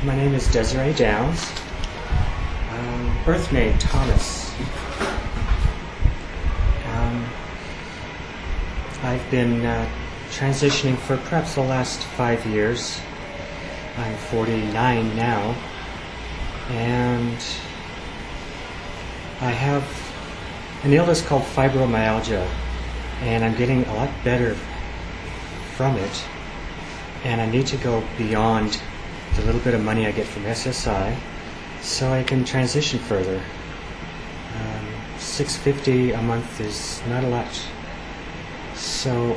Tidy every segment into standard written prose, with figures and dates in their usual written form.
My name is Desiree Downs. Birth name Thomas. I've been transitioning for perhaps the last 5 years. I'm 49 now, and I have an illness called fibromyalgia, and I'm getting a lot better from it, and I need to go beyond the little bit of money I get from SSI so I can transition further. $650 a month is not a lot. So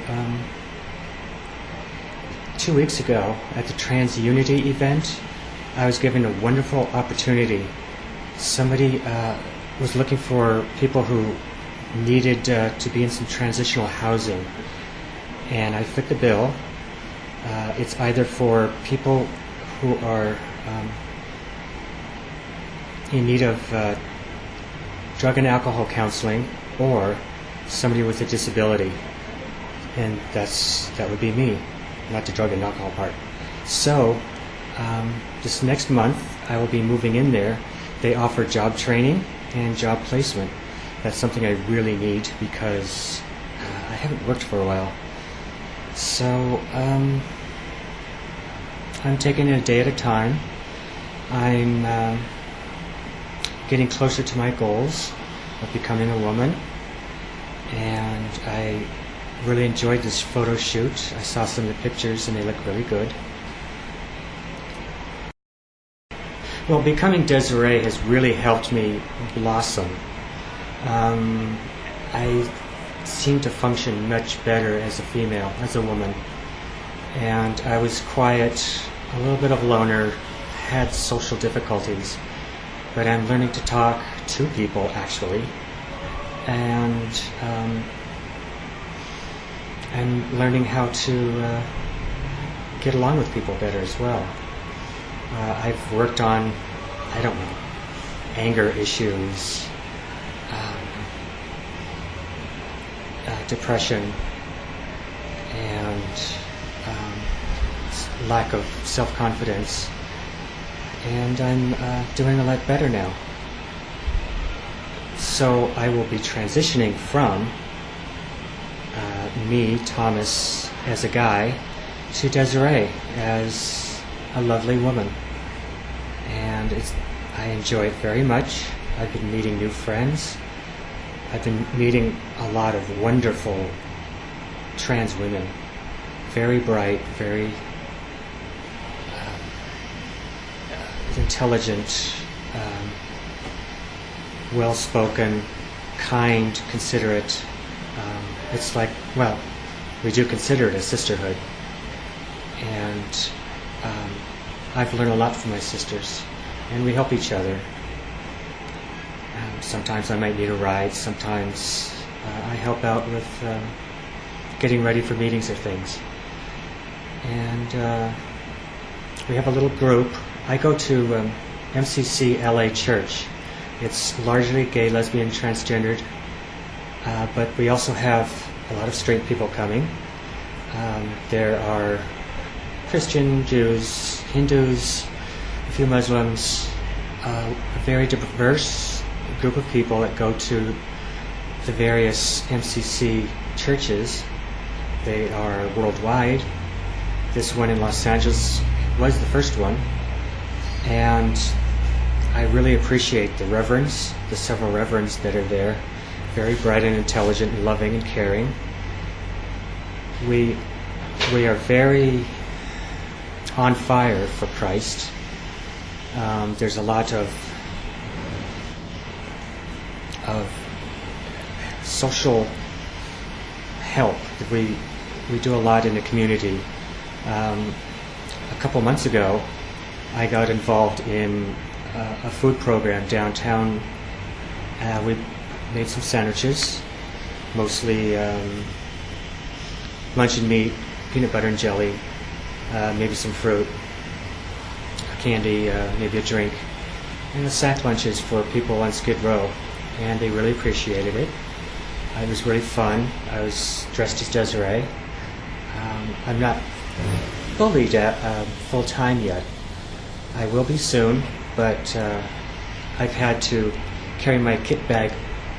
2 weeks ago at the Trans Unity event, I was given a wonderful opportunity. Somebody was looking for people who needed to be in some transitional housing, and I fit the bill. It's either for people who are in need of drug and alcohol counseling, or somebody with a disability, and that would be me, not the drug and alcohol part. So this next month I will be moving in there. They offer job training and job placement. That's something I really need because I haven't worked for a while. So I'm taking it a day at a time. I'm getting closer to my goals of becoming a woman, and I really enjoyed this photo shoot. I saw some of the pictures and they look really good. Well, becoming Desiree has really helped me blossom. I seem to function much better as a female, as a woman, and I was quiet, a little bit of a loner, had social difficulties, but I'm learning to talk to people actually, and I'm learning how to get along with people better as well. I've worked on, anger issues, depression, and lack of self-confidence, and I'm doing a lot better now. So I will be transitioning from me, Thomas, as a guy, to Desiree as a lovely woman, and I enjoy it very much. I've been meeting new friends. I've been meeting a lot of wonderful trans women, very bright, very intelligent, well-spoken, kind, considerate. It's like, well, we do consider it a sisterhood, and I've learned a lot from my sisters, and we help each other. Sometimes I might need a ride, sometimes I help out with getting ready for meetings or things. And we have a little group. I go to MCC LA Church. It's largely gay, lesbian, transgendered, but we also have a lot of straight people coming. There are Christian, Jews, Hindus, a few Muslims, a very diverse group of people that go to the various MCC churches. They are worldwide. This one in Los Angeles was the first one, and I really appreciate the reverends, the several reverends that are there, very bright and intelligent and loving and caring. We are very on fire for Christ. There's a lot of social help. We do a lot in the community. A couple months ago, I got involved in a food program downtown. We made some sandwiches, mostly luncheon meat, peanut butter and jelly, maybe some fruit, candy, maybe a drink, and the sack lunches for people on Skid Row, and they really appreciated it. It was really fun. I was dressed as Desiree. I'm not fully full-time yet, I will be soon, but I've had to carry my kit bag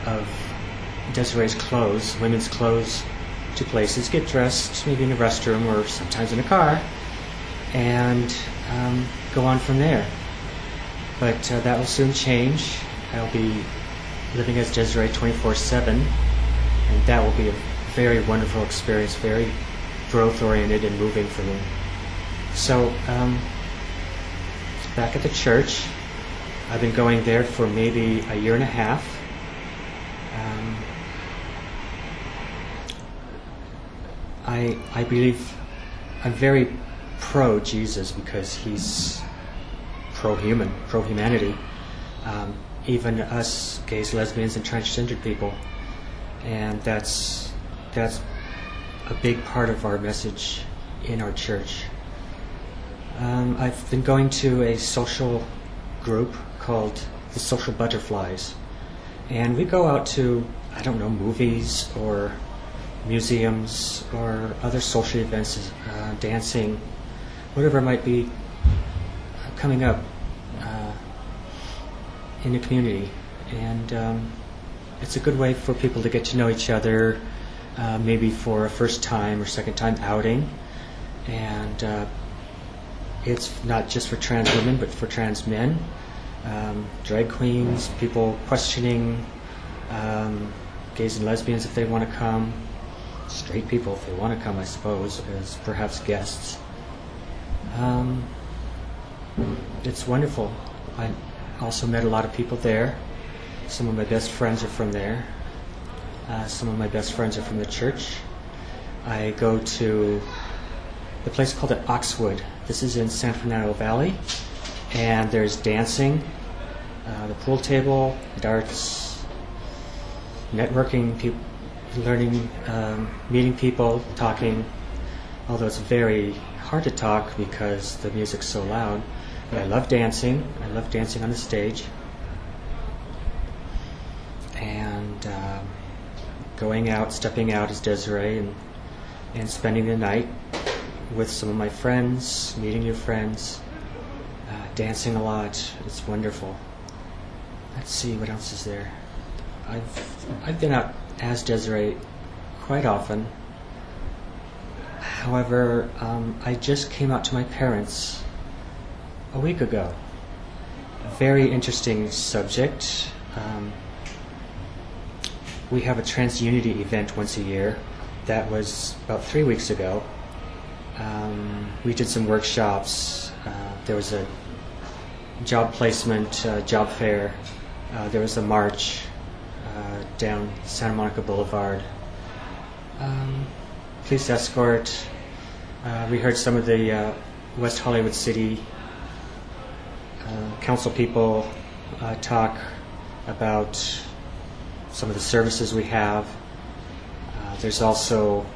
of Desiree's clothes, women's clothes, to places, get dressed, maybe in a restroom or sometimes in a car, and go on from there. But that will soon change. I'll be living as Desiree 24/7, and that will be a very wonderful experience, very growth-oriented and moving for me. So, back at the church, I've been going there for maybe a year and a half. I believe I'm very pro-Jesus because he's pro-human, pro-humanity. Even us gays, lesbians, and transgendered people. And that's a big part of our message in our church. I've been going to a social group called the Social Butterflies. And we go out to, I don't know, movies or museums or other social events, dancing, whatever might be coming up in the community. And it's a good way for people to get to know each other, maybe for a first time or second time outing. And it's not just for trans women, but for trans men, drag queens, people questioning gays and lesbians if they want to come, straight people if they want to come, I suppose, as perhaps guests. It's wonderful. I also met a lot of people there. Some of my best friends are from there. Some of my best friends are from the church. I go to the place called the Oxwood. This is in San Fernando Valley, and there's dancing, the pool table, darts, networking, learning, meeting people, talking, although it's very hard to talk because the music's so loud. But I love dancing. I love dancing on the stage. And going out, stepping out as Desiree, and spending the night with some of my friends, meeting new friends, dancing a lot. It's wonderful. Let's see, what else is there? I've been out as Desiree quite often. However, I just came out to my parents a week ago. A very interesting subject. We have a Trans Unity event once a year. That was about 3 weeks ago. We did some workshops. There was a job placement, job fair. There was a march down Santa Monica Boulevard. Police escort. We heard some of the West Hollywood City council people talk about some of the services we have. There's also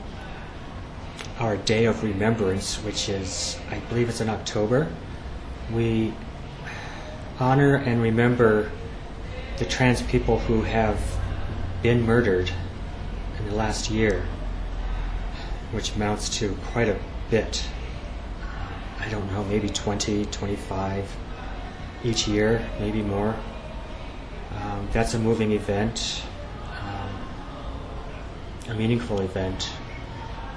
our Day of Remembrance, which is, I believe it's in October. We honor and remember the trans people who have been murdered in the last year, which amounts to quite a bit. I don't know, maybe 20, 25 each year, maybe more. That's a moving event, a meaningful event.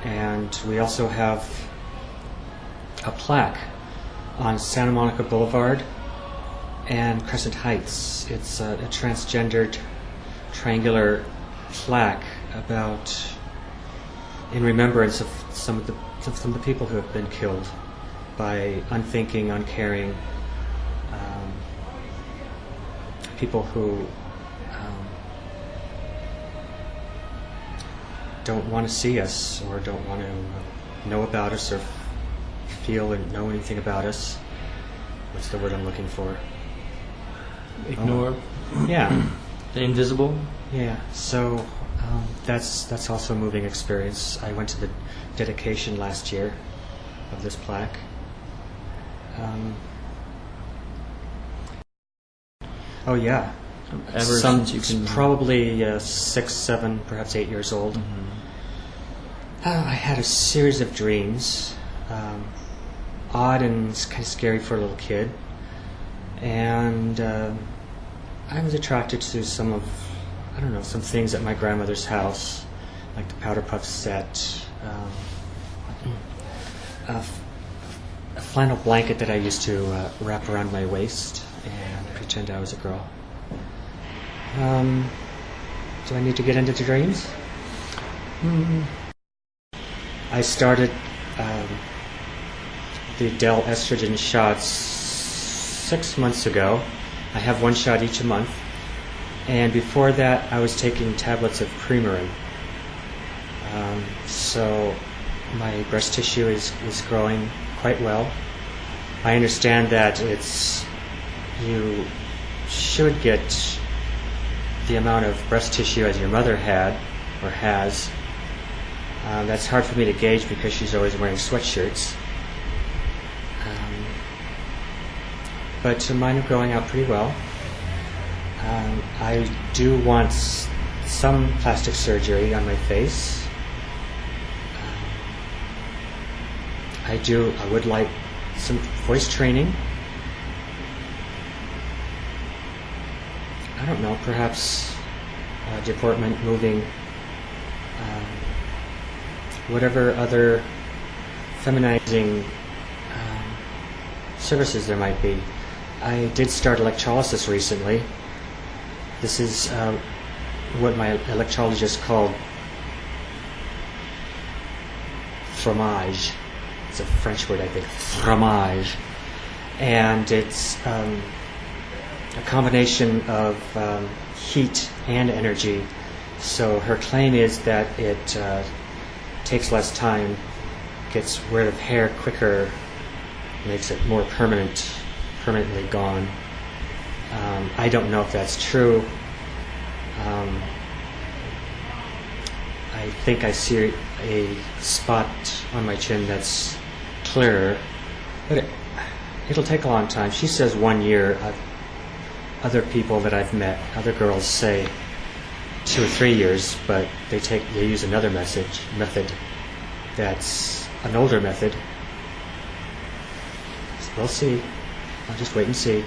And we also have a plaque on Santa Monica Boulevard and Crescent Heights. It's a transgendered triangular plaque in remembrance of some of the people who have been killed by unthinking, uncaring people who don't want to see us or don't want to know about us or feel and know anything about us. What's the word I'm looking for? Ignore. Yeah. The invisible. Yeah. So that's also a moving experience. I went to the dedication last year of this plaque. Oh yeah. Ever since you can probably 6, 7, perhaps 8 years old. Mm-hmm. I had a series of dreams, odd and kind of scary for a little kid. And I was attracted to some things at my grandmother's house, like the powder puff set, a flannel blanket that I used to wrap around my waist and pretend I was a girl. Do I need to get into the dreams? I started the Dell estrogen shots 6 months ago. I have one shot each month. And before that, I was taking tablets of Premarin. So my breast tissue is growing quite well. I understand that you should get the amount of breast tissue as your mother had or has. That's hard for me to gauge because she's always wearing sweatshirts. But mine are growing out pretty well. I do want some plastic surgery on my face. I would like some voice training. I don't know, perhaps deportment, moving, whatever other feminizing services there might be. I did start electrolysis recently. This is what my electrologist called fromage. It's a French word, I think, fromage. And it's a combination of heat and energy. So her claim is that it takes less time, gets rid of hair quicker, makes it more permanently gone. I don't know if that's true. I think I see a spot on my chin that's clearer, but it'll take a long time. She says 1 year. Other people that I've met, other girls say 2 or 3 years, but they use another method that's an older method. We'll see. I'll just wait and see.